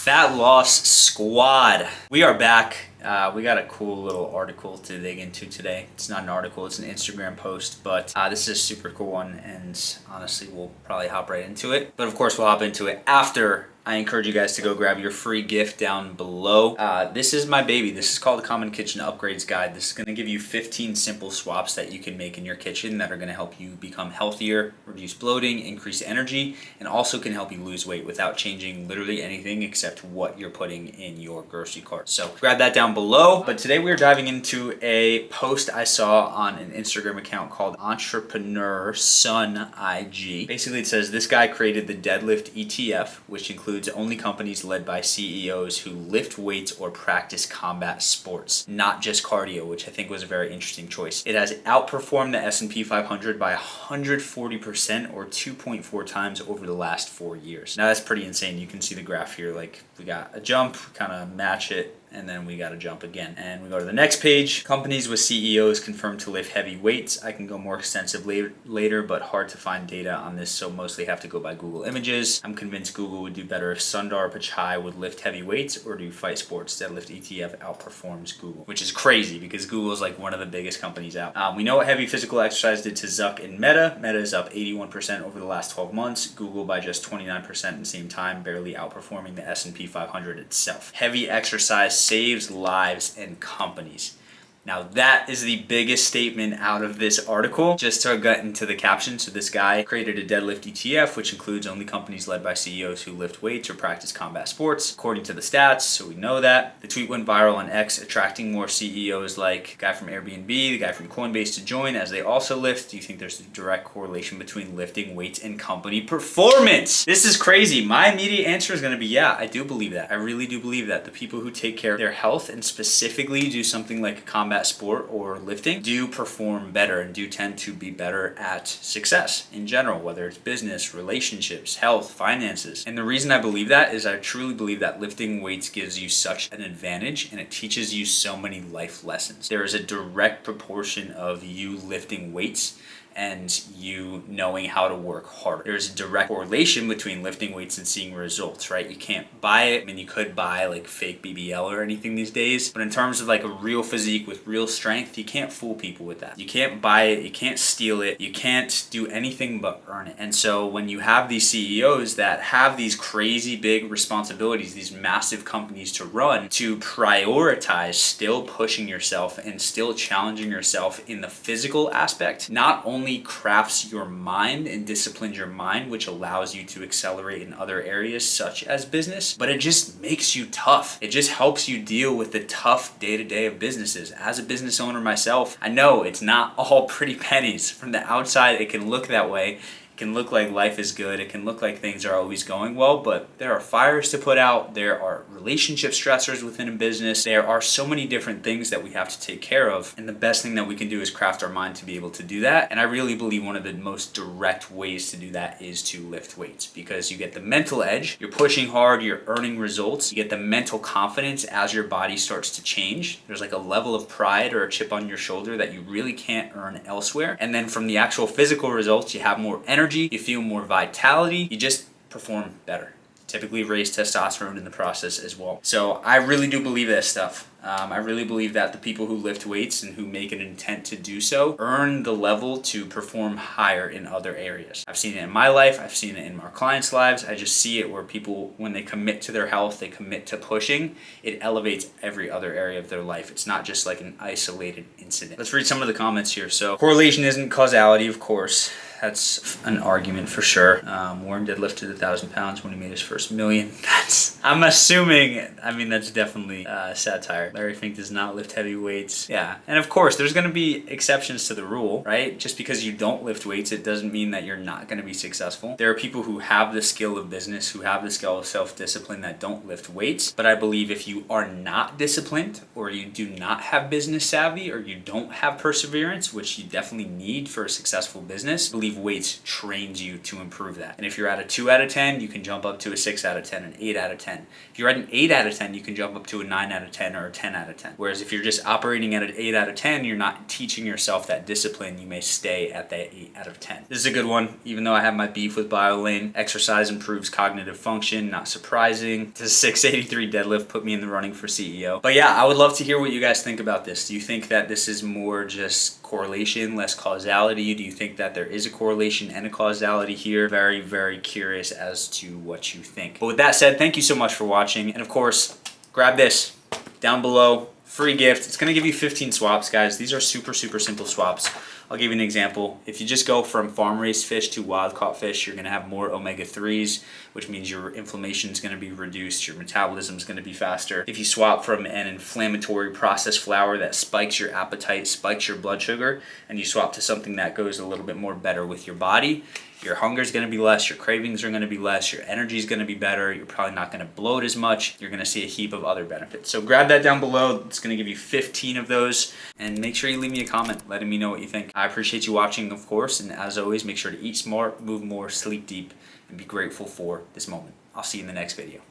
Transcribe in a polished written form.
Fat Loss Squad. We are back. We got a cool little article to dig into today. It's not an article, it's an Instagram post, but this is a super cool one, and honestly, we'll probably hop right into it. But of course, we'll hop into it after I encourage you guys to go grab your free gift down below. This is my baby. This is called the Common Kitchen Upgrades Guide. This is going to give you 15 simple swaps that you can make in your kitchen that are going to help you become healthier, reduce bloating, increase energy, and also can help you lose weight without changing literally anything except what you're putting in your grocery cart. So grab that down below. But today we're diving into a post I saw on an Instagram account called Entrepreneur Sun IG. Basically, it says this guy created the deadlift ETF, which includes only companies led by CEOs who lift weights or practice combat sports, not just cardio, which I think was a very interesting choice. It has outperformed the S&P 500 by 140% or 2.4 times over the last 4 years. Now that's pretty insane. You can see the graph here. Like, we got a jump, kind of match it, and then we got to jump again. And we go to the next page. Companies with CEOs confirmed to lift heavy weights. I can go more extensive later, but hard to find data on this, so mostly have to go by Google Images. I'm convinced Google would do better if Sundar Pichai would lift heavy weights or do Fight Sports. Deadlift ETF outperforms Google, which is crazy because Google is like one of the biggest companies out. We know what heavy physical exercise did to Zuck and Meta. Meta is up 81% over the last 12 months. Google by just 29% in the same time, barely outperforming the S&P 500 itself. Heavy exercise saves lives and companies. Now that is the biggest statement out of this article. Just to get into the caption, so this guy created a deadlift ETF, which includes only companies led by CEOs who lift weights or practice combat sports, according to the stats, so we know that. The tweet went viral on X, attracting more CEOs like the guy from Airbnb, the guy from Coinbase to join as they also lift. Do you think there's a direct correlation between lifting weights and company performance? This is crazy. My immediate answer is going to be, yeah, I do believe that. I really do believe that. The people who take care of their health and specifically do something like a combat sport or lifting do perform better and do tend to be better at success in general, whether it's business, relationships, health, finances. And the reason I believe that is I truly believe that lifting weights gives you such an advantage and it teaches you so many life lessons. There is a direct proportion of you lifting weights and you knowing how to work hard. There's a direct correlation between lifting weights and seeing results, right? You can't buy it. I mean, you could buy like fake BBL or anything these days, but in terms of like a real physique with real strength, you can't fool people with that. You can't buy it, you can't steal it, you can't do anything but earn it. And so when you have these CEOs that have these crazy big responsibilities, these massive companies to run, to prioritize still pushing yourself and still challenging yourself in the physical aspect, not only crafts your mind and disciplines your mind, which allows you to accelerate in other areas such as business, but it just makes you tough. It just helps you deal with the tough day-to-day of businesses. As a business owner myself, I know it's not all pretty pennies. From the outside, it can look that way. It can look like life is good. It can look like things are always going well, but there are fires to put out. There are relationship stressors within a business. There are so many different things that we have to take care of. And the best thing that we can do is craft our mind to be able to do that. And I really believe one of the most direct ways to do that is to lift weights, because you get the mental edge. You're pushing hard, you're earning results. You get the mental confidence as your body starts to change. There's like a level of pride or a chip on your shoulder that you really can't earn elsewhere. And then from the actual physical results, you have more energy, you feel more vitality, you just perform better. Typically raise testosterone in the process as well. So I really do believe this stuff. I really believe that the people who lift weights and who make an intent to do so earn the level to perform higher in other areas. I've seen it in my life. I've seen it in our clients' lives. I just see it where people, when they commit to their health, they commit to pushing, it elevates every other area of their life. It's not just like an isolated incident. Let's read some of the comments here. So correlation isn't causality, of course. That's an argument for sure. Warren deadlifted 1,000 pounds when he made his first million. I'm assuming, I mean, that's definitely satire. Larry Fink does not lift heavy weights. Yeah, and of course, there's gonna be exceptions to the rule, right? Just because you don't lift weights, it doesn't mean that you're not gonna be successful. There are people who have the skill of business, who have the skill of self-discipline that don't lift weights. But I believe if you are not disciplined, or you do not have business savvy, or you don't have perseverance, which you definitely need for a successful business, I believe believe weights trains you to improve that. And if you're at a 2 out of 10, you can jump up to a 6 out of 10, an 8 out of 10. If you're at an 8 out of 10, you can jump up to a 9 out of 10 or a 10 out of 10. Whereas if you're just operating at an 8 out of 10, you're not teaching yourself that discipline. You may stay at that 8 out of 10. This is a good one. Even though I have my beef with BioLane, exercise improves cognitive function, not surprising. The 683 deadlift put me in the running for CEO. But yeah, I would love to hear what you guys think about this. Do you think that this is more just correlation, less causality? Do you think that there is a correlation and a causality here? Very, very curious as to what you think. But with that said, thank you so much for watching. And of course, grab this down below. Free gift. It's going to give you 15 swaps, guys. These are super, super simple swaps. I'll give you an example. If you just go from farm-raised fish to wild-caught fish, you're going to have more omega-3s, which means your inflammation is going to be reduced, your metabolism is going to be faster. If you swap from an inflammatory processed flour that spikes your appetite, spikes your blood sugar, and you swap to something that goes a little bit more better with your body, your hunger is going to be less, your cravings are going to be less, your energy is going to be better, you're probably not going to bloat as much, you're going to see a heap of other benefits. So grab that down below. It's going to give you 15 of those, and make sure you leave me a comment letting me know what you think. I appreciate you watching, of course, and as always, make sure to eat smart, move more, sleep deep, and be grateful for this moment. I'll see you in the next video.